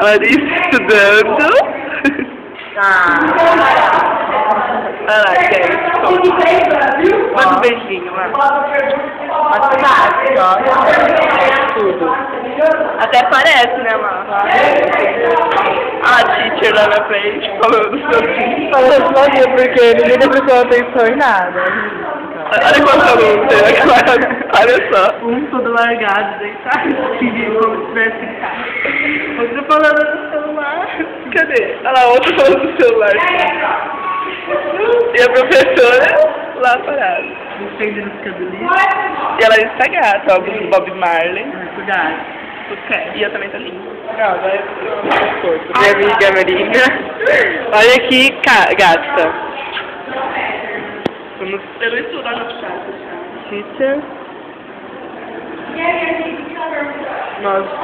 A Larissa estudando. Olha lá, gente. Manda um beijinho, mano. Matemática, ó. Tudo. Até parece, né, mano? A teacher lá na frente falando sobre. Falando sozinha, porque ninguém tá prestando atenção em nada. Olha quantos alunos tem aqui. Olha só. Um todo largado, deitado, como se tivesse em casa. Outro falando no celular. Cadê? Olha lá, outro falando no celular. E a professora lá parada. Estendendo os cabelinhos. E ela está gata, ó, do Bob Marley. Cuidado. E eu também tô linda. Não, agora eu Minha amiga Marina. Olha aqui, gata. Vamos... Eu não estudar no chat. Teacher. Nossa.